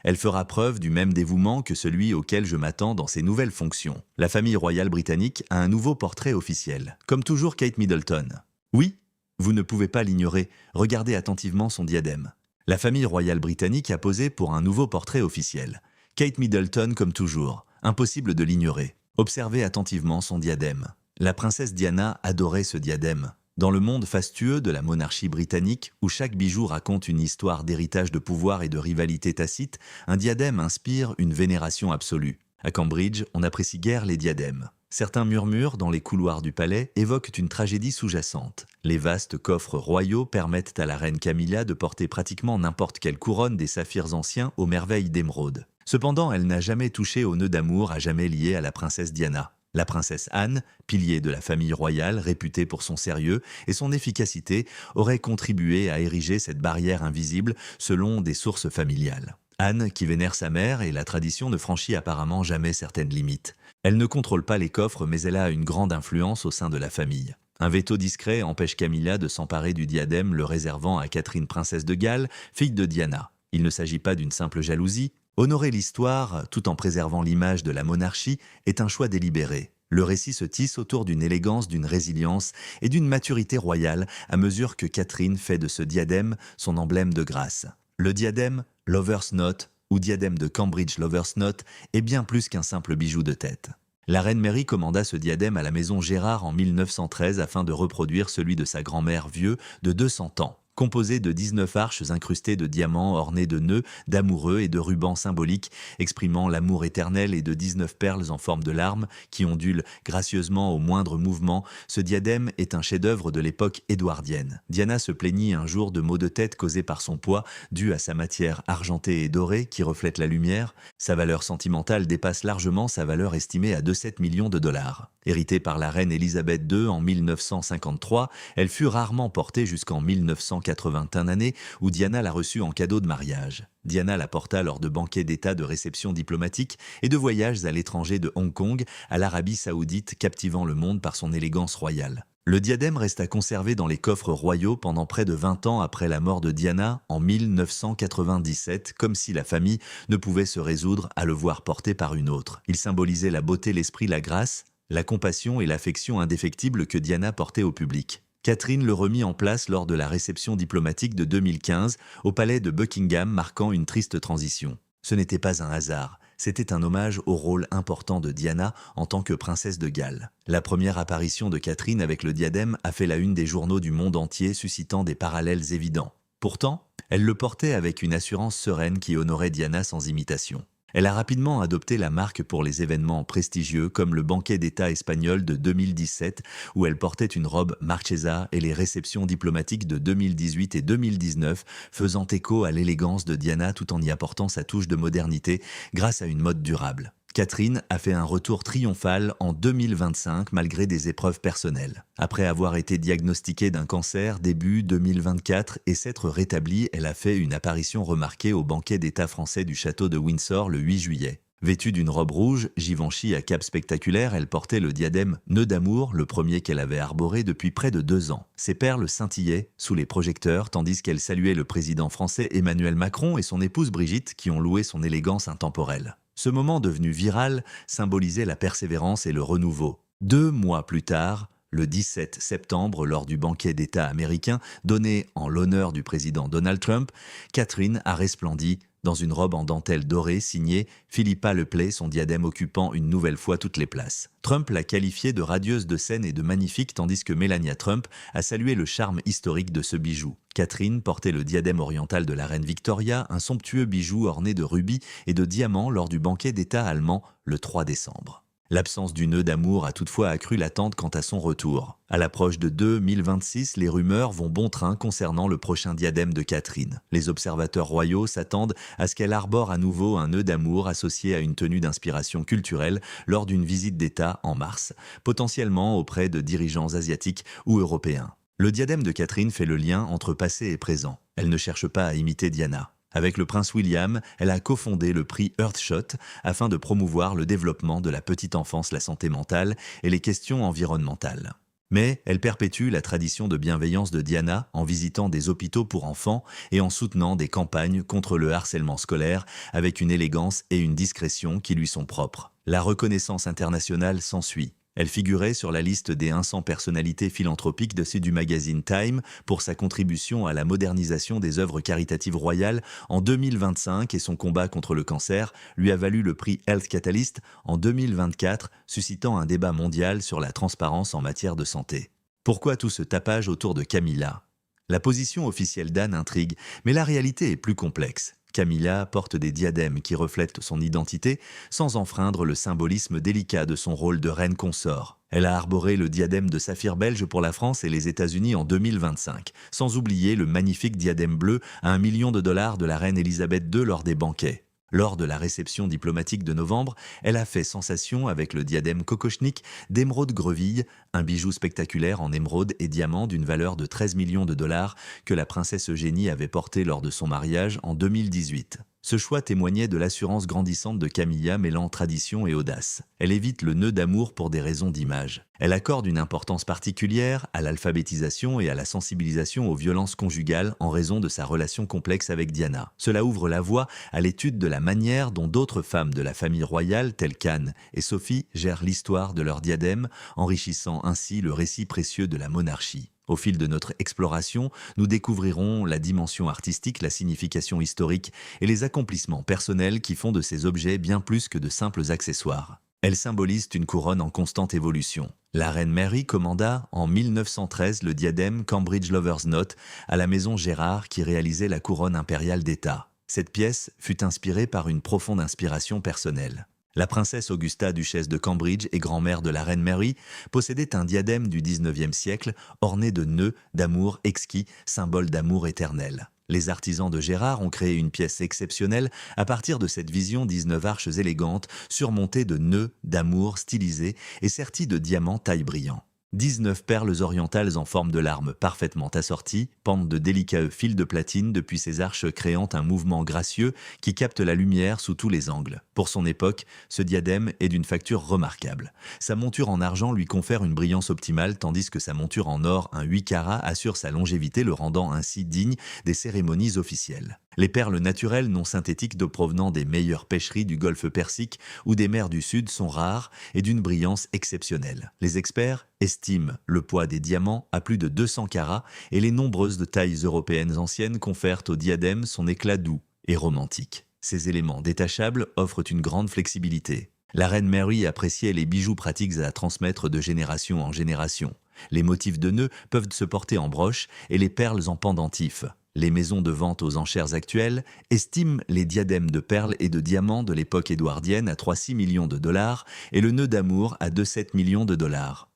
Elle fera preuve du même dévouement que celui auquel je m'attends dans ses nouvelles fonctions. La famille royale britannique a un nouveau portrait officiel. Comme toujours, Kate Middleton. Oui, vous ne pouvez pas l'ignorer, regardez attentivement son diadème. La famille royale britannique a posé pour un nouveau portrait officiel. Kate Middleton comme toujours, impossible de l'ignorer. Observez attentivement son diadème. La princesse Diana adorait ce diadème. Dans le monde fastueux de la monarchie britannique, où chaque bijou raconte une histoire d'héritage de pouvoir et de rivalité tacite, un diadème inspire une vénération absolue. À Cambridge, on n'apprécie guère les diadèmes. Certains murmures dans les couloirs du palais évoquent une tragédie sous-jacente. Les vastes coffres royaux permettent à la reine Camilla de porter pratiquement n'importe quelle couronne des saphirs anciens aux merveilles d'émeraude. Cependant, elle n'a jamais touché au nœud d'amour à jamais lié à la princesse Diana. La princesse Anne, pilier de la famille royale réputée pour son sérieux et son efficacité, aurait contribué à ériger cette barrière invisible selon des sources familiales. Anne, qui vénère sa mère, et la tradition ne franchit apparemment jamais certaines limites. Elle ne contrôle pas les coffres, mais elle a une grande influence au sein de la famille. Un veto discret empêche Camilla de s'emparer du diadème, le réservant à Catherine, princesse de Galles, fille de Diana. Il ne s'agit pas d'une simple jalousie. Honorer l'histoire, tout en préservant l'image de la monarchie, est un choix délibéré. Le récit se tisse autour d'une élégance, d'une résilience et d'une maturité royale à mesure que Catherine fait de ce diadème son emblème de grâce. Le diadème, Lover's Note, ou diadème de Cambridge Lover's Note, est bien plus qu'un simple bijou de tête. La reine Mary commanda ce diadème à la maison Gérard en 1913 afin de reproduire celui de sa grand-mère vieux de 200 ans. Composé de 19 arches incrustées de diamants ornées de nœuds, d'amoureux et de rubans symboliques exprimant l'amour éternel et de 19 perles en forme de larmes qui ondulent gracieusement au moindre mouvement, ce diadème est un chef-d'œuvre de l'époque édouardienne. Diana se plaignit un jour de maux de tête causés par son poids, dû à sa matière argentée et dorée qui reflète la lumière. Sa valeur sentimentale dépasse largement sa valeur estimée à 2,7 millions de dollars. Héritée par la reine Élisabeth II en 1953, elle fut rarement portée jusqu'en 1981 année où Diana l'a reçue en cadeau de mariage. Diana la porta lors de banquets d'État, de réceptions diplomatiques et de voyages à l'étranger de Hong Kong à l'Arabie Saoudite, captivant le monde par son élégance royale. Le diadème resta conservé dans les coffres royaux pendant près de 20 ans après la mort de Diana en 1997, comme si la famille ne pouvait se résoudre à le voir porté par une autre. Il symbolisait la beauté, l'esprit, la grâce, la compassion et l'affection indéfectible que Diana portait au public. Catherine le remit en place lors de la réception diplomatique de 2015 au palais de Buckingham, marquant une triste transition. Ce n'était pas un hasard, c'était un hommage au rôle important de Diana en tant que princesse de Galles. La première apparition de Catherine avec le diadème a fait la une des journaux du monde entier, suscitant des parallèles évidents. Pourtant, elle le portait avec une assurance sereine qui honorait Diana sans imitation. Elle a rapidement adopté la marque pour les événements prestigieux comme le banquet d'État espagnol de 2017 où elle portait une robe Marchesa et les réceptions diplomatiques de 2018 et 2019 faisant écho à l'élégance de Diana tout en y apportant sa touche de modernité grâce à une mode durable. Catherine a fait un retour triomphal en 2025 malgré des épreuves personnelles. Après avoir été diagnostiquée d'un cancer début 2024 et s'être rétablie, elle a fait une apparition remarquée au banquet d'État français du château de Windsor le 8 juillet. Vêtue d'une robe rouge, Givenchy à cape spectaculaire, elle portait le diadème Nœud d'amour, le premier qu'elle avait arboré depuis près de 2 ans. Ses perles scintillaient sous les projecteurs tandis qu'elle saluait le président français Emmanuel Macron et son épouse Brigitte qui ont loué son élégance intemporelle. Ce moment devenu viral symbolisait la persévérance et le renouveau. 2 mois plus tard, le 17 septembre, lors du banquet d'État américain donné en l'honneur du président Donald Trump, Catherine a resplendi dans une robe en dentelle dorée signée Philippa Leplay, son diadème occupant une nouvelle fois toutes les places. Trump l'a qualifiée de radieuse de scène et de magnifique tandis que Melania Trump a salué le charme historique de ce bijou. Catherine portait le diadème oriental de la reine Victoria, un somptueux bijou orné de rubis et de diamants lors du banquet d'État allemand le 3 décembre. L'absence du nœud d'amour a toutefois accru l'attente quant à son retour. À l'approche de 2026, les rumeurs vont bon train concernant le prochain diadème de Catherine. Les observateurs royaux s'attendent à ce qu'elle arbore à nouveau un nœud d'amour associé à une tenue d'inspiration culturelle lors d'une visite d'État en mars, potentiellement auprès de dirigeants asiatiques ou européens. Le diadème de Catherine fait le lien entre passé et présent. Elle ne cherche pas à imiter Diana. Avec le prince William, elle a cofondé le prix Earthshot afin de promouvoir le développement de la petite enfance, la santé mentale et les questions environnementales. Mais elle perpétue la tradition de bienveillance de Diana en visitant des hôpitaux pour enfants et en soutenant des campagnes contre le harcèlement scolaire avec une élégance et une discrétion qui lui sont propres. La reconnaissance internationale s'ensuit. Elle figurait sur la liste des 100 personnalités philanthropiques du magazine Time pour sa contribution à la modernisation des œuvres caritatives royales en 2025 et son combat contre le cancer lui a valu le prix Health Catalyst en 2024, suscitant un débat mondial sur la transparence en matière de santé. Pourquoi tout ce tapage autour de Camilla ? La position officielle d'Anne intrigue, mais la réalité est plus complexe. Camilla porte des diadèmes qui reflètent son identité sans enfreindre le symbolisme délicat de son rôle de reine consort. Elle a arboré le diadème de saphir belge pour la France et les États-Unis en 2025, sans oublier le magnifique diadème bleu à $1 million de la reine Elisabeth II lors des banquets. Lors de la réception diplomatique de novembre, elle a fait sensation avec le diadème Kokochnik d'émeraude Greville, un bijou spectaculaire en émeraude et diamant d'une valeur de $13 millions que la princesse Eugénie avait porté lors de son mariage en 2018. Ce choix témoignait de l'assurance grandissante de Camilla mêlant tradition et audace. Elle évite le nœud d'amour pour des raisons d'image. Elle accorde une importance particulière à l'alphabétisation et à la sensibilisation aux violences conjugales en raison de sa relation complexe avec Diana. Cela ouvre la voie à l'étude de la manière dont d'autres femmes de la famille royale, telles qu'Anne et Sophie, gèrent l'histoire de leur diadème, enrichissant ainsi le récit précieux de la monarchie. Au fil de notre exploration, nous découvrirons la dimension artistique, la signification historique et les accomplissements personnels qui font de ces objets bien plus que de simples accessoires. Elles symbolisent une couronne en constante évolution. La reine Mary commanda en 1913 le diadème Cambridge Lovers Note à la maison Gérard qui réalisait la couronne impériale d'État. Cette pièce fut inspirée par une profonde inspiration personnelle. La princesse Augusta, duchesse de Cambridge et grand-mère de la reine Mary, possédait un diadème du XIXe siècle orné de nœuds d'amour exquis, symbole d'amour éternel. Les artisans de Gérard ont créé une pièce exceptionnelle à partir de cette vision 19 arches élégantes surmontées de nœuds d'amour stylisés et serties de diamants taille brillant. 19 perles orientales en forme de larme parfaitement assorties pendent de délicats fils de platine depuis ces arches créant un mouvement gracieux qui capte la lumière sous tous les angles. Pour son époque, ce diadème est d'une facture remarquable. Sa monture en argent lui confère une brillance optimale tandis que sa monture en or, un 8 carats, assure sa longévité, le rendant ainsi digne des cérémonies officielles. Les perles naturelles non synthétiques provenant des meilleures pêcheries du golfe Persique ou des mers du Sud sont rares et d'une brillance exceptionnelle. Les experts estiment le poids des diamants à plus de 200 carats et les nombreuses tailles européennes anciennes confèrent au diadème son éclat doux et romantique. Ces éléments détachables offrent une grande flexibilité. La reine Mary appréciait les bijoux pratiques à transmettre de génération en génération. Les motifs de nœuds peuvent se porter en broche et les perles en pendentifs. Les maisons de vente aux enchères actuelles estiment les diadèmes de perles et de diamants de l'époque édouardienne à $3,6 millions et le nœud d'amour à $2,7 millions.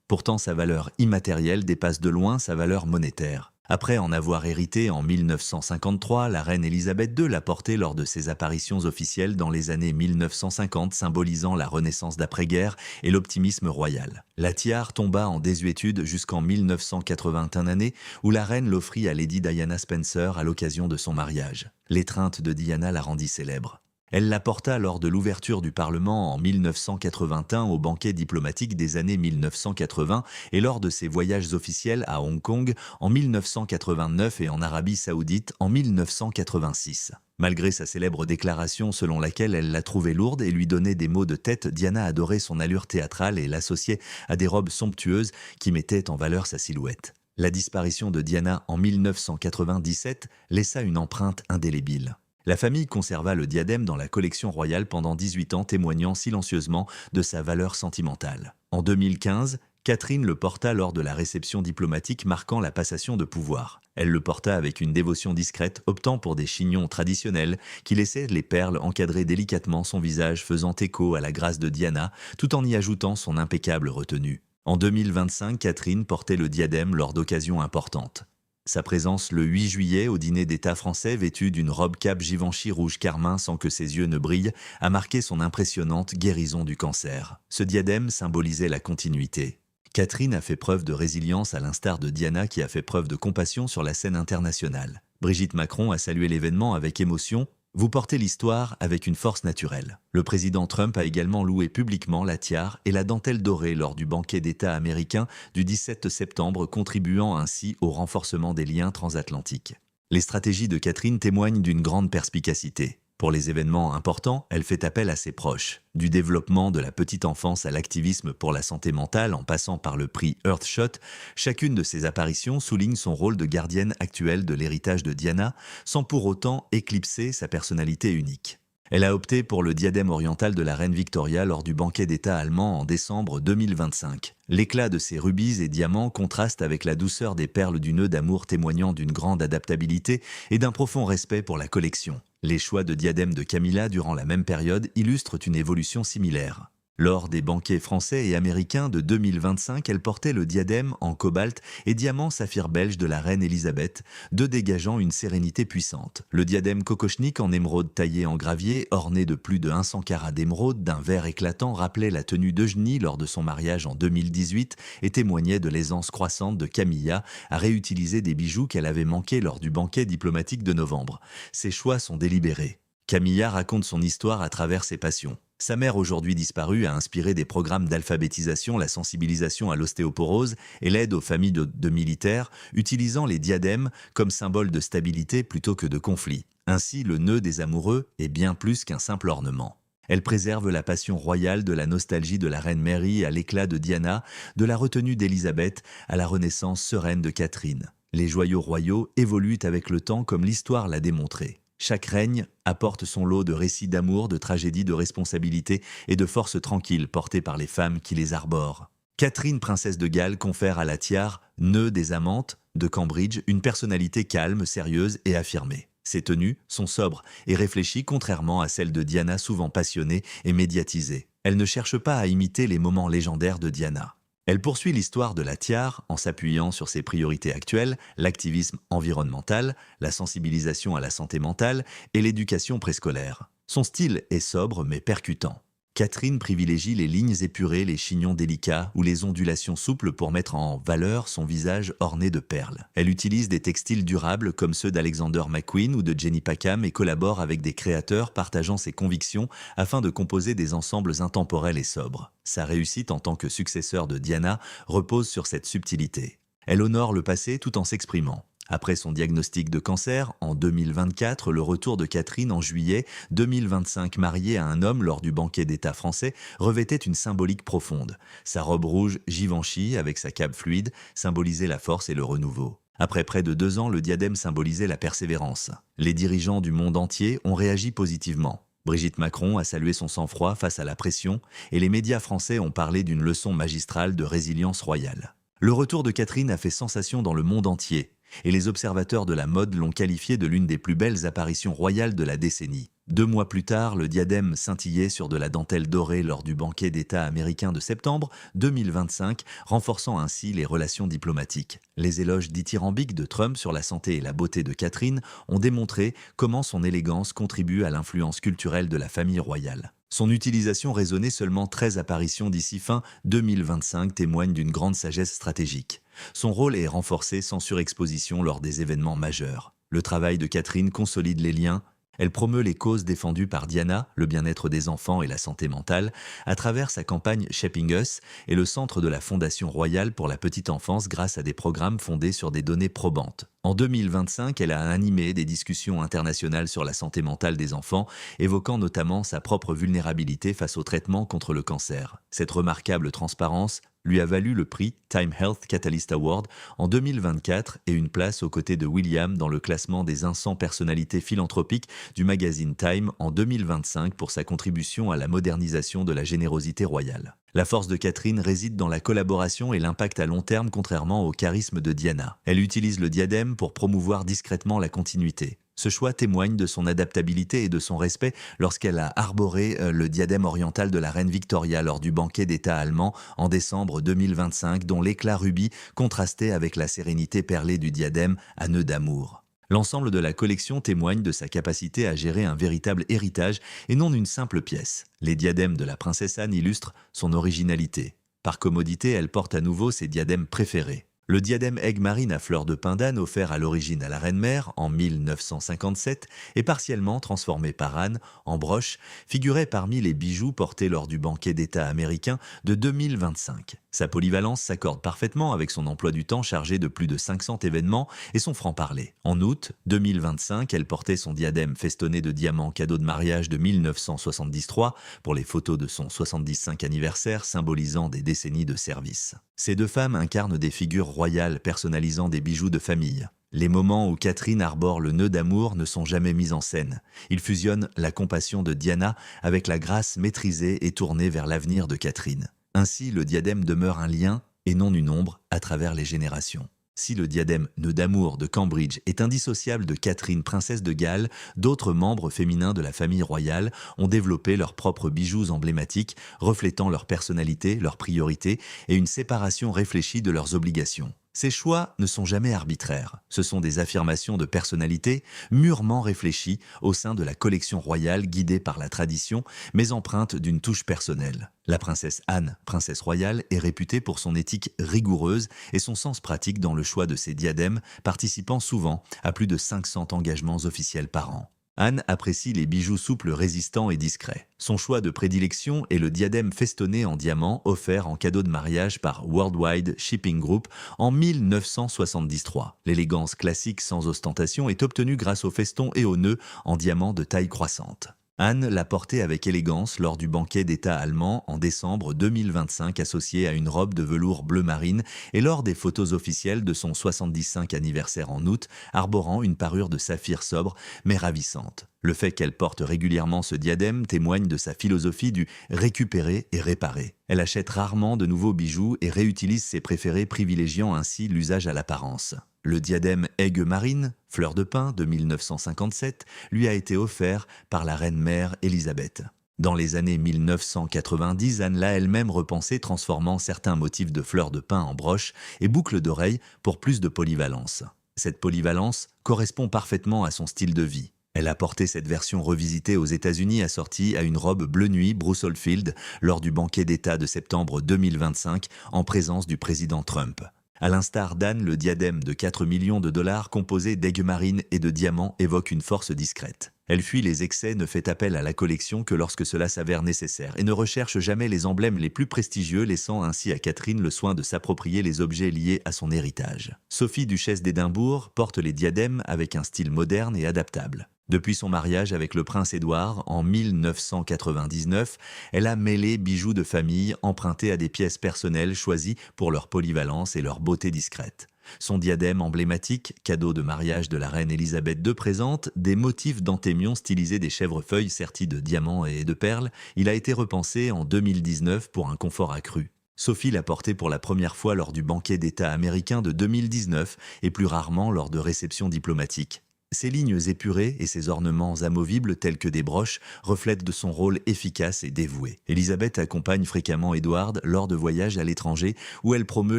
Pourtant, sa valeur immatérielle dépasse de loin sa valeur monétaire. Après en avoir hérité en 1953, la reine Elisabeth II l'a porté lors de ses apparitions officielles dans les années 1950, symbolisant la renaissance d'après-guerre et l'optimisme royal. La tiare tomba en désuétude jusqu'en 1981 année où la reine l'offrit à Lady Diana Spencer à l'occasion de son mariage. L'étreinte de Diana la rendit célèbre. Elle la porta lors de l'ouverture du Parlement en 1981 au banquet diplomatique des années 1980 et lors de ses voyages officiels à Hong Kong en 1989 et en Arabie Saoudite en 1986. Malgré sa célèbre déclaration selon laquelle elle la trouvait lourde et lui donnait des maux de tête, Diana adorait son allure théâtrale et l'associait à des robes somptueuses qui mettaient en valeur sa silhouette. La disparition de Diana en 1997 laissa une empreinte indélébile. La famille conserva le diadème dans la collection royale pendant 18 ans, témoignant silencieusement de sa valeur sentimentale. En 2015, Catherine le porta lors de la réception diplomatique marquant la passation de pouvoir. Elle le porta avec une dévotion discrète, optant pour des chignons traditionnels qui laissaient les perles encadrer délicatement son visage, faisant écho à la grâce de Diana, tout en y ajoutant son impeccable retenue. En 2025, Catherine portait le diadème lors d'occasions importantes. Sa présence le 8 juillet au dîner d'État français vêtue d'une robe cape Givenchy rouge carmin sans que ses yeux ne brillent a marqué son impressionnante guérison du cancer. Ce diadème symbolisait la continuité. Catherine a fait preuve de résilience à l'instar de Diana qui a fait preuve de compassion sur la scène internationale. Brigitte Macron a salué l'événement avec émotion. Vous portez l'histoire avec une force naturelle. Le président Trump a également loué publiquement la tiare et la dentelle dorée lors du banquet d'État américain du 17 septembre, contribuant ainsi au renforcement des liens transatlantiques. Les stratégies de Catherine témoignent d'une grande perspicacité. Pour les événements importants, elle fait appel à ses proches. Du développement de la petite enfance à l'activisme pour la santé mentale en passant par le prix Earthshot, chacune de ses apparitions souligne son rôle de gardienne actuelle de l'héritage de Diana, sans pour autant éclipser sa personnalité unique. Elle a opté pour le diadème oriental de la reine Victoria lors du banquet d'État allemand en décembre 2025. L'éclat de ses rubis et diamants contraste avec la douceur des perles du nœud d'amour, témoignant d'une grande adaptabilité et d'un profond respect pour la collection. Les choix de diadème de Camilla durant la même période illustrent une évolution similaire. Lors des banquets français et américains de 2025, elle portait le diadème en cobalt et diamant saphir belge de la reine Elisabeth, deux dégageant une sérénité puissante. Le diadème kokochnik en émeraude taillé en gravier, orné de plus de 100 carats d'émeraude d'un vert éclatant, rappelait la tenue d'Eugénie lors de son mariage en 2018 et témoignait de l'aisance croissante de Camilla à réutiliser des bijoux qu'elle avait manqués lors du banquet diplomatique de novembre. Ses choix sont délibérés. Camilla raconte son histoire à travers ses passions. Sa mère, aujourd'hui disparue, a inspiré des programmes d'alphabétisation, la sensibilisation à l'ostéoporose et l'aide aux familles de militaires, utilisant les diadèmes comme symbole de stabilité plutôt que de conflit. Ainsi, le nœud des amoureux est bien plus qu'un simple ornement. Elle préserve la passion royale de la nostalgie de la reine Mary à l'éclat de Diana, de la retenue d'Élisabeth à la renaissance sereine de Catherine. Les joyaux royaux évoluent avec le temps comme l'histoire l'a démontré. Chaque règne apporte son lot de récits d'amour, de tragédies, de responsabilités et de forces tranquilles portées par les femmes qui les arborent. Catherine, princesse de Galles, confère à la tiare, nœud des amantes de Cambridge, une personnalité calme, sérieuse et affirmée. Ses tenues sont sobres et réfléchies, contrairement à celles de Diana, souvent passionnée et médiatisée. Elle ne cherche pas à imiter les moments légendaires de Diana. Elle poursuit l'histoire de la tiare en s'appuyant sur ses priorités actuelles, l'activisme environnemental, la sensibilisation à la santé mentale et l'éducation préscolaire. Son style est sobre mais percutant. Catherine privilégie les lignes épurées, les chignons délicats ou les ondulations souples pour mettre en valeur son visage orné de perles. Elle utilise des textiles durables comme ceux d'Alexander McQueen ou de Jenny Packham et collabore avec des créateurs partageant ses convictions afin de composer des ensembles intemporels et sobres. Sa réussite en tant que successeur de Diana repose sur cette subtilité. Elle honore le passé tout en s'exprimant. Après son diagnostic de cancer, en 2024, le retour de Catherine en juillet 2025 mariée à un homme lors du banquet d'État français revêtait une symbolique profonde. Sa robe rouge Givenchy, avec sa cape fluide, symbolisait la force et le renouveau. Après près de 2 ans, le diadème symbolisait la persévérance. Les dirigeants du monde entier ont réagi positivement. Brigitte Macron a salué son sang-froid face à la pression et les médias français ont parlé d'une leçon magistrale de résilience royale. Le retour de Catherine a fait sensation dans le monde entier. Et les observateurs de la mode l'ont qualifié de l'une des plus belles apparitions royales de la décennie. 2 mois plus tard, le diadème scintillait sur de la dentelle dorée lors du banquet d'État américain de septembre 2025, renforçant ainsi les relations diplomatiques. Les éloges dithyrambiques de Trump sur la santé et la beauté de Catherine ont démontré comment son élégance contribue à l'influence culturelle de la famille royale. Son utilisation raisonnée seulement 13 apparitions d'ici fin 2025 témoigne d'une grande sagesse stratégique. Son rôle est renforcé sans surexposition lors des événements majeurs. Le travail de Catherine consolide les liens. Elle promeut les causes défendues par Diana, le bien-être des enfants et la santé mentale, à travers sa campagne Shaping Us et le centre de la Fondation royale pour la petite enfance grâce à des programmes fondés sur des données probantes. En 2025, elle a animé des discussions internationales sur la santé mentale des enfants, évoquant notamment sa propre vulnérabilité face au traitement contre le cancer. Cette remarquable transparence lui a valu le prix Time Health Catalyst Award en 2024 et une place aux côtés de William dans le classement des 100 personnalités philanthropiques du magazine Time en 2025 pour sa contribution à la modernisation de la générosité royale. La force de Catherine réside dans la collaboration et l'impact à long terme contrairement au charisme de Diana. Elle utilise le diadème pour promouvoir discrètement la continuité. Ce choix témoigne de son adaptabilité et de son respect lorsqu'elle a arboré le diadème oriental de la reine Victoria lors du banquet d'État allemand en décembre 2025, dont l'éclat rubis contrastait avec la sérénité perlée du diadème à nœud d'amour. L'ensemble de la collection témoigne de sa capacité à gérer un véritable héritage et non une simple pièce. Les diadèmes de la princesse Anne illustrent son originalité. Par commodité, elle porte à nouveau ses diadèmes préférés. Le diadème aigue marine à fleurs de pin d'Anne offert à l'origine à la reine-mère en 1957 et partiellement transformé par Anne en broche figurait parmi les bijoux portés lors du banquet d'État américain de 2025. Sa polyvalence s'accorde parfaitement avec son emploi du temps chargé de plus de 500 événements et son franc-parler. En août 2025, elle portait son diadème festonné de diamants cadeau de mariage de 1973 pour les photos de son 75 anniversaire symbolisant des décennies de service. Ces deux femmes incarnent des figures royales personnalisant des bijoux de famille. Les moments où Catherine arbore le nœud d'amour ne sont jamais mis en scène. Ils fusionnent la compassion de Diana avec la grâce maîtrisée et tournée vers l'avenir de Catherine. Ainsi, le diadème demeure un lien et non une ombre à travers les générations. Si le diadème nœud d'amour de Cambridge est indissociable de Catherine, princesse de Galles, d'autres membres féminins de la famille royale ont développé leurs propres bijoux emblématiques, reflétant leur personnalité, leurs priorités et une séparation réfléchie de leurs obligations. Ces choix ne sont jamais arbitraires. Ce sont des affirmations de personnalité mûrement réfléchies au sein de la collection royale guidée par la tradition, mais empreinte d'une touche personnelle. La princesse Anne, princesse royale, est réputée pour son éthique rigoureuse et son sens pratique dans le choix de ses diadèmes, participant souvent à plus de 500 engagements officiels par an. Anne apprécie les bijoux souples, résistants et discrets. Son choix de prédilection est le diadème festonné en diamant offert en cadeau de mariage par Worldwide Shipping Group en 1973. L'élégance classique sans ostentation est obtenue grâce au feston et au nœud en diamant de taille croissante. Anne l'a porté avec élégance lors du banquet d'État allemand en décembre 2025 associé à une robe de velours bleu marine et lors des photos officielles de son 75 anniversaire en août, arborant une parure de saphir sobre mais ravissante. Le fait qu'elle porte régulièrement ce diadème témoigne de sa philosophie du récupérer et réparer. Elle achète rarement de nouveaux bijoux et réutilise ses préférés, privilégiant ainsi l'usage à l'apparence. Le diadème aigue marine, fleur de pin de 1957, lui a été offert par la reine-mère Élisabeth. Dans les années 1990, Anne l'a elle-même repensé, transformant certains motifs de fleurs de pin en broches et boucles d'oreilles pour plus de polyvalence. Cette polyvalence correspond parfaitement à son style de vie. Elle a porté cette version revisitée aux États-Unis assortie à une robe bleu nuit Bruce Oldfield lors du banquet d'État de septembre 2025 en présence du président Trump. À l'instar d'Anne, le diadème de 4 millions de dollars composé d'aigues marines et de diamants évoque une force discrète. Elle fuit les excès, ne fait appel à la collection que lorsque cela s'avère nécessaire et ne recherche jamais les emblèmes les plus prestigieux, laissant ainsi à Catherine le soin de s'approprier les objets liés à son héritage. Sophie, duchesse d'Édimbourg, porte les diadèmes avec un style moderne et adaptable. Depuis son mariage avec le prince Édouard en 1999, elle a mêlé bijoux de famille empruntés à des pièces personnelles choisies pour leur polyvalence et leur beauté discrète. Son diadème emblématique, cadeau de mariage de la reine Élisabeth II, présente des motifs d'antémion stylisés des chèvrefeuilles sertis de diamants et de perles. Il a été repensé en 2019 pour un confort accru. Sophie l'a porté pour la première fois lors du banquet d'État américain de 2019 et plus rarement lors de réceptions diplomatiques. Ses lignes épurées et ses ornements amovibles tels que des broches reflètent de son rôle efficace et dévoué. Élisabeth accompagne fréquemment Edward lors de voyages à l'étranger où elle promeut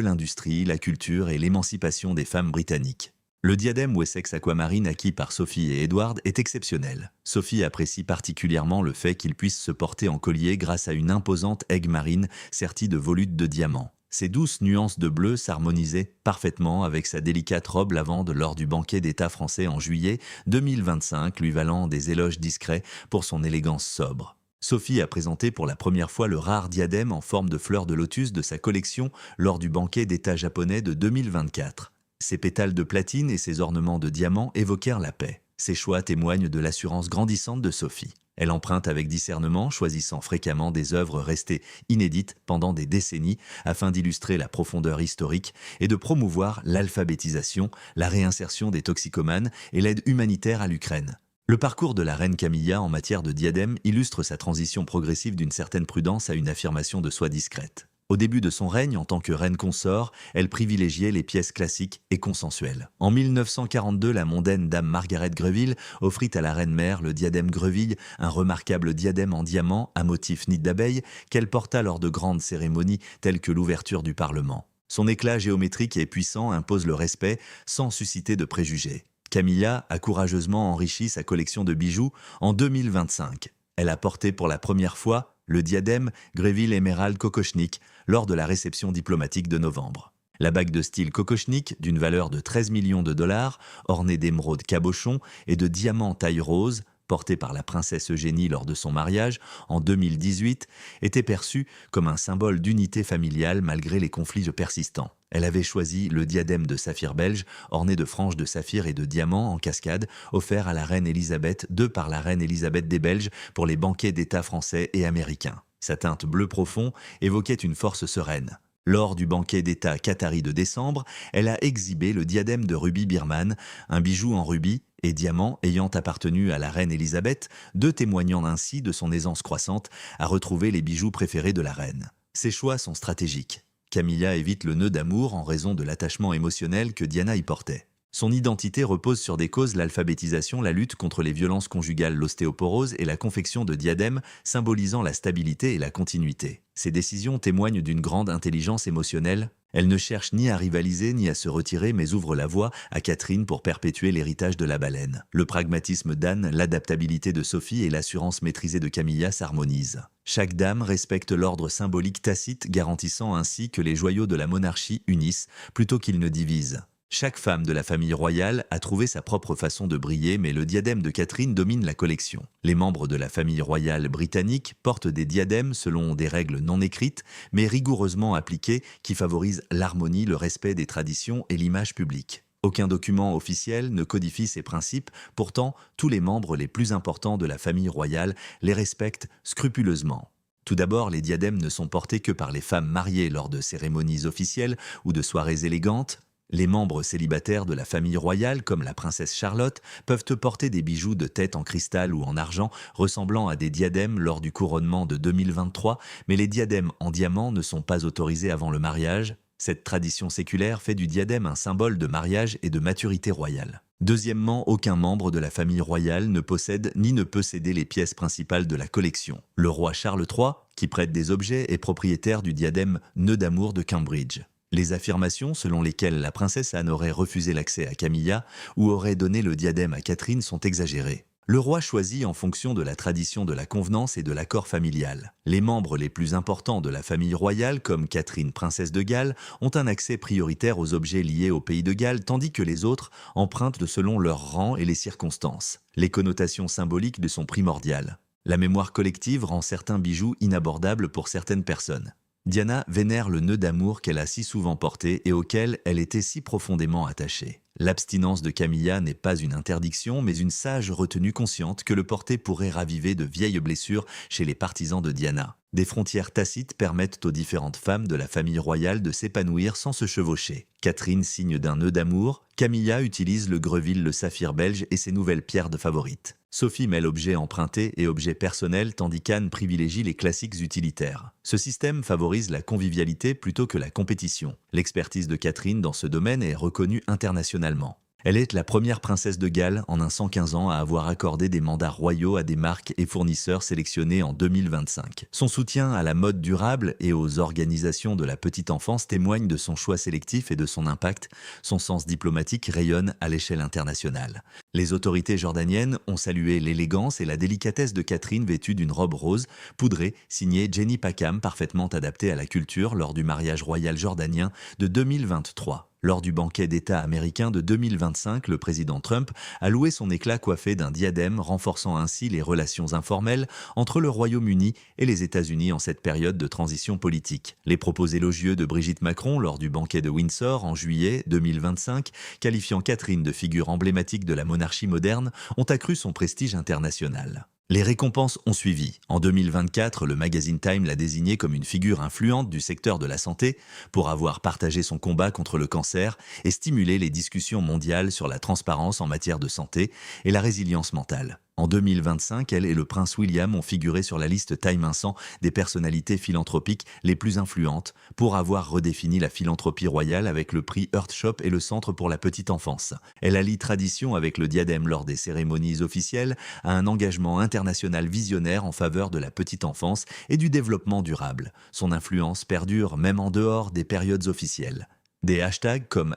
l'industrie, la culture et l'émancipation des femmes britanniques. Le diadème Wessex Aquamarine acquis par Sophie et Edward est exceptionnel. Sophie apprécie particulièrement le fait qu'il puisse se porter en collier grâce à une imposante aigue marine sertie de volutes de diamants. Ces douces nuances de bleu s'harmonisaient parfaitement avec sa délicate robe lavande lors du banquet d'État français en juillet 2025, lui valant des éloges discrets pour son élégance sobre. Sophie a présenté pour la première fois le rare diadème en forme de fleur de lotus de sa collection lors du banquet d'État japonais de 2024. Ses pétales de platine et ses ornements de diamants évoquèrent la paix. Ces choix témoignent de l'assurance grandissante de Sophie. Elle emprunte avec discernement, choisissant fréquemment des œuvres restées inédites pendant des décennies afin d'illustrer la profondeur historique et de promouvoir l'alphabétisation, la réinsertion des toxicomanes et l'aide humanitaire à l'Ukraine. Le parcours de la reine Camilla en matière de diadème illustre sa transition progressive d'une certaine prudence à une affirmation de soi discrète. Au début de son règne en tant que reine consort, elle privilégiait les pièces classiques et consensuelles. En 1942, la mondaine dame Margaret Greville offrit à la reine-mère le diadème Greville, un remarquable diadème en diamant à motif nid d'abeille qu'elle porta lors de grandes cérémonies telles que l'ouverture du Parlement. Son éclat géométrique et puissant impose le respect sans susciter de préjugés. Camilla a courageusement enrichi sa collection de bijoux en 2025. Elle a porté pour la première fois le diadème Greville Emerald Kokochnik lors de la réception diplomatique de novembre. La bague de style kokochnik, d'une valeur de 13 millions de dollars, ornée d'émeraudes cabochon et de diamants taille rose, portée par la princesse Eugénie lors de son mariage en 2018, était perçue comme un symbole d'unité familiale malgré les conflits persistants. Elle avait choisi le diadème de saphir belge, orné de franges de saphir et de diamants en cascade, offert à la reine Élisabeth II par la reine Élisabeth des Belges pour les banquets d'État français et américains. Sa teinte bleu profond évoquait une force sereine. Lors du banquet d'État qatari de décembre, elle a exhibé le diadème de rubis birman, un bijou en rubis et diamant ayant appartenu à la reine Élisabeth, deux témoignant ainsi de son aisance croissante à retrouver les bijoux préférés de la reine. Ses choix sont stratégiques. Camilla évite le nœud d'amour en raison de l'attachement émotionnel que Diana y portait. Son identité repose sur des causes: l'alphabétisation, la lutte contre les violences conjugales, l'ostéoporose et la confection de diadèmes symbolisant la stabilité et la continuité. Ces décisions témoignent d'une grande intelligence émotionnelle. Elle ne cherche ni à rivaliser ni à se retirer, mais ouvre la voie à Catherine pour perpétuer l'héritage de la baleine. Le pragmatisme d'Anne, l'adaptabilité de Sophie et l'assurance maîtrisée de Camilla s'harmonisent. Chaque dame respecte l'ordre symbolique tacite, garantissant ainsi que les joyaux de la monarchie unissent plutôt qu'ils ne divisent. Chaque femme de la famille royale a trouvé sa propre façon de briller, mais le diadème de Catherine domine la collection. Les membres de la famille royale britannique portent des diadèmes selon des règles non écrites, mais rigoureusement appliquées, qui favorisent l'harmonie, le respect des traditions et l'image publique. Aucun document officiel ne codifie ces principes, pourtant tous les membres les plus importants de la famille royale les respectent scrupuleusement. Tout d'abord, les diadèmes ne sont portés que par les femmes mariées lors de cérémonies officielles ou de soirées élégantes. Les membres célibataires de la famille royale, comme la princesse Charlotte, peuvent porter des bijoux de tête en cristal ou en argent ressemblant à des diadèmes lors du couronnement de 2023, mais les diadèmes en diamant ne sont pas autorisés avant le mariage. Cette tradition séculaire fait du diadème un symbole de mariage et de maturité royale. Deuxièmement, aucun membre de la famille royale ne possède ni ne peut céder les pièces principales de la collection. Le roi Charles III, qui prête des objets, est propriétaire du diadème Nœud d'amour de Cambridge. Les affirmations selon lesquelles la princesse Anne aurait refusé l'accès à Camilla ou aurait donné le diadème à Catherine sont exagérées. Le roi choisit en fonction de la tradition de la convenance et de l'accord familial. Les membres les plus importants de la famille royale, comme Catherine, princesse de Galles, ont un accès prioritaire aux objets liés au pays de Galles, tandis que les autres empruntent selon leur rang et les circonstances. Les connotations symboliques de sont primordiales. La mémoire collective rend certains bijoux inabordables pour certaines personnes. Diana vénère le nœud d'amour qu'elle a si souvent porté et auquel elle était si profondément attachée. L'abstinence de Camilla n'est pas une interdiction, mais une sage retenue consciente que le porter pourrait raviver de vieilles blessures chez les partisans de Diana. Des frontières tacites permettent aux différentes femmes de la famille royale de s'épanouir sans se chevaucher. Catherine signe d'un nœud d'amour, Camilla utilise le Greville, le saphir belge et ses nouvelles pierres de favorites. Sophie mêle objets empruntés et objets personnels, tandis qu'Anne privilégie les classiques utilitaires. Ce système favorise la convivialité plutôt que la compétition. L'expertise de Catherine dans ce domaine est reconnue internationalement. Elle est la première princesse de Galles en un 115 ans à avoir accordé des mandats royaux à des marques et fournisseurs sélectionnés en 2025. Son soutien à la mode durable et aux organisations de la petite enfance témoigne de son choix sélectif et de son impact. Son sens diplomatique rayonne à l'échelle internationale. Les autorités jordaniennes ont salué l'élégance et la délicatesse de Catherine vêtue d'une robe rose, poudrée, signée Jenny Packham, parfaitement adaptée à la culture lors du mariage royal jordanien de 2023. Lors du banquet d'État américain de 2025, le président Trump a loué son éclat coiffé d'un diadème, renforçant ainsi les relations informelles entre le Royaume-Uni et les États-Unis en cette période de transition politique. Les propos élogieux de Brigitte Macron lors du banquet de Windsor en juillet 2025, qualifiant Catherine de figure emblématique de la monarchie moderne, ont accru son prestige international. Les récompenses ont suivi. En 2024, le magazine Time l'a désignée comme une figure influente du secteur de la santé pour avoir partagé son combat contre le cancer et stimulé les discussions mondiales sur la transparence en matière de santé et la résilience mentale. En 2025, elle et le prince William ont figuré sur la liste Time 100 des personnalités philanthropiques les plus influentes pour avoir redéfini la philanthropie royale avec le prix Earthshop et le Centre pour la petite enfance. Elle allie tradition avec le diadème lors des cérémonies officielles à un engagement international visionnaire en faveur de la petite enfance et du développement durable. Son influence perdure même en dehors des périodes officielles. Des hashtags comme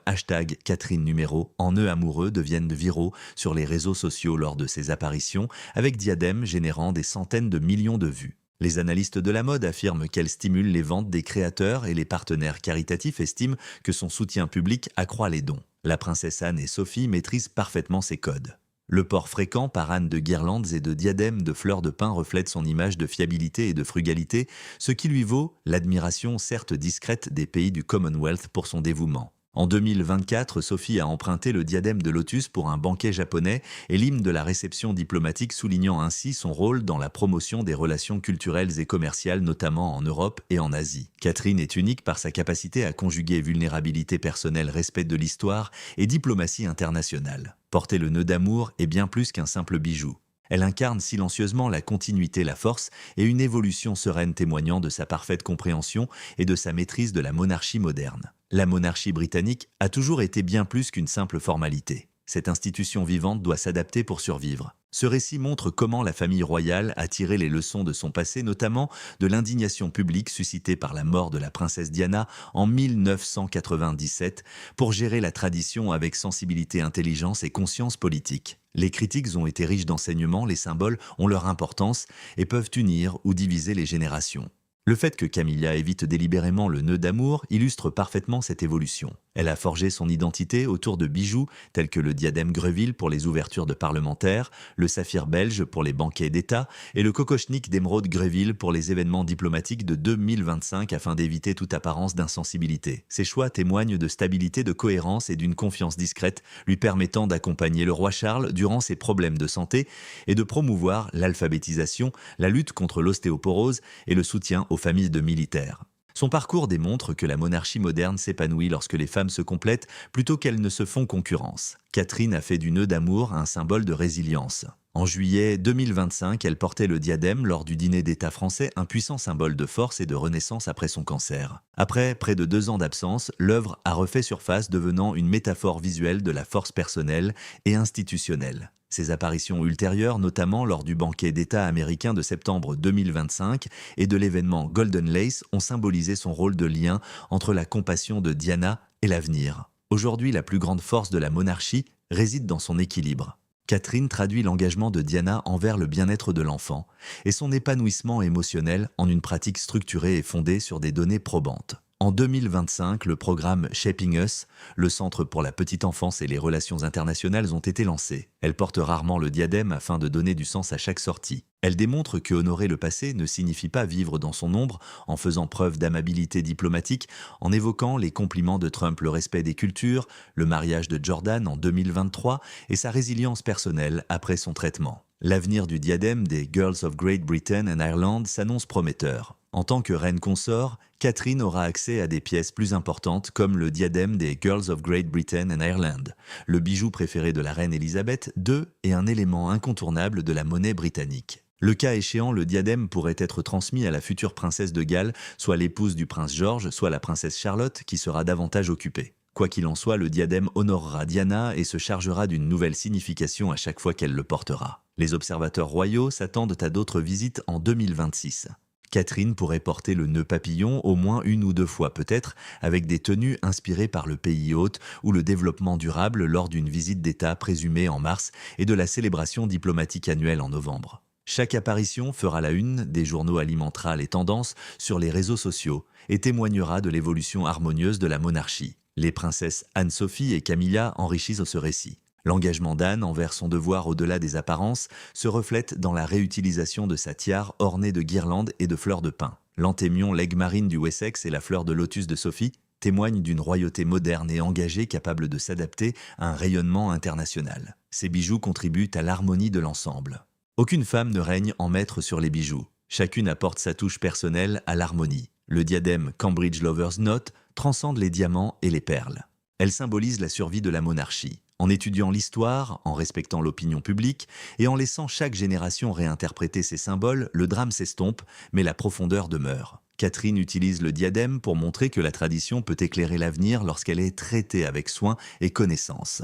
#Catherine Numéro en nœud amoureux deviennent viraux sur les réseaux sociaux lors de ses apparitions, avec diadème générant des centaines de millions de vues. Les analystes de la mode affirment qu'elle stimule les ventes des créateurs et les partenaires caritatifs estiment que son soutien public accroît les dons. La princesse Anne et Sophie maîtrisent parfaitement ces codes. Le port fréquent par Anne de guirlandes et de diadèmes de fleurs de pin reflète son image de fiabilité et de frugalité, ce qui lui vaut l'admiration certes discrète des pays du Commonwealth pour son dévouement. En 2024, Sophie a emprunté le diadème de lotus pour un banquet japonais et l'hymne de la réception diplomatique soulignant ainsi son rôle dans la promotion des relations culturelles et commerciales notamment en Europe et en Asie. Catherine est unique par sa capacité à conjuguer vulnérabilité personnelle, respect de l'histoire et diplomatie internationale. Porter le nœud d'amour est bien plus qu'un simple bijou. Elle incarne silencieusement la continuité, la force et une évolution sereine témoignant de sa parfaite compréhension et de sa maîtrise de la monarchie moderne. La monarchie britannique a toujours été bien plus qu'une simple formalité. Cette institution vivante doit s'adapter pour survivre. Ce récit montre comment la famille royale a tiré les leçons de son passé, notamment de l'indignation publique suscitée par la mort de la princesse Diana en 1997, pour gérer la tradition avec sensibilité, intelligence et conscience politique. Les critiques ont été riches d'enseignements, les symboles ont leur importance et peuvent unir ou diviser les générations. Le fait que Camilla évite délibérément le nœud d'amour illustre parfaitement cette évolution. Elle a forgé son identité autour de bijoux tels que le diadème Greville pour les ouvertures de parlementaires, le saphir belge pour les banquets d'État et le kokochnik d'émeraude Greville pour les événements diplomatiques de 2025 afin d'éviter toute apparence d'insensibilité. Ces choix témoignent de stabilité, de cohérence et d'une confiance discrète lui permettant d'accompagner le roi Charles durant ses problèmes de santé et de promouvoir l'alphabétisation, la lutte contre l'ostéoporose et le soutien aux familles de militaires. Son parcours démontre que la monarchie moderne s'épanouit lorsque les femmes se complètent plutôt qu'elles ne se font concurrence. Catherine a fait du nœud d'amour un symbole de résilience. En juillet 2025, elle portait le diadème lors du dîner d'État français, un puissant symbole de force et de renaissance après son cancer. Après près de 2 ans d'absence, l'œuvre a refait surface devenant une métaphore visuelle de la force personnelle et institutionnelle. Ses apparitions ultérieures, notamment lors du banquet d'État américain de septembre 2025 et de l'événement Golden Lace, ont symbolisé son rôle de lien entre la compassion de Diana et l'avenir. Aujourd'hui, la plus grande force de la monarchie réside dans son équilibre. Catherine traduit l'engagement de Diana envers le bien-être de l'enfant et son épanouissement émotionnel en une pratique structurée et fondée sur des données probantes. En 2025, le programme Shaping Us, le Centre pour la petite enfance et les relations internationales ont été lancés. Elle porte rarement le diadème afin de donner du sens à chaque sortie. Elle démontre que honorer le passé ne signifie pas vivre dans son ombre, en faisant preuve d'amabilité diplomatique, en évoquant les compliments de Trump, le respect des cultures, le mariage de Jordan en 2023 et sa résilience personnelle après son traitement. L'avenir du diadème des Girls of Great Britain and Ireland s'annonce prometteur. En tant que reine consort, Catherine aura accès à des pièces plus importantes comme le diadème des Girls of Great Britain and Ireland, le bijou préféré de la reine Elisabeth II et un élément incontournable de la monnaie britannique. Le cas échéant, le diadème pourrait être transmis à la future princesse de Galles, soit l'épouse du prince George, soit la princesse Charlotte, qui sera davantage occupée. Quoi qu'il en soit, le diadème honorera Diana et se chargera d'une nouvelle signification à chaque fois qu'elle le portera. Les observateurs royaux s'attendent à d'autres visites en 2026. Catherine pourrait porter le nœud papillon au moins 1 ou 2 fois peut-être, avec des tenues inspirées par le pays hôte ou le développement durable lors d'une visite d'État présumée en mars et de la célébration diplomatique annuelle en novembre. Chaque apparition fera la une des journaux, alimentera les tendances sur les réseaux sociaux et témoignera de l'évolution harmonieuse de la monarchie. Les princesses Anne-Sophie et Camilla enrichissent ce récit. L'engagement d'Anne envers son devoir au-delà des apparences se reflète dans la réutilisation de sa tiare ornée de guirlandes et de fleurs de pin. L'antémion l'aigle marine du Wessex et la fleur de lotus de Sophie témoignent d'une royauté moderne et engagée capable de s'adapter à un rayonnement international. Ces bijoux contribuent à l'harmonie de l'ensemble. Aucune femme ne règne en maître sur les bijoux. Chacune apporte sa touche personnelle à l'harmonie. Le diadème Cambridge Lovers Note transcende les diamants et les perles. Elle symbolise la survie de la monarchie. En étudiant l'histoire, en respectant l'opinion publique et en laissant chaque génération réinterpréter ses symboles, le drame s'estompe, mais la profondeur demeure. Catherine utilise le diadème pour montrer que la tradition peut éclairer l'avenir lorsqu'elle est traitée avec soin et connaissance.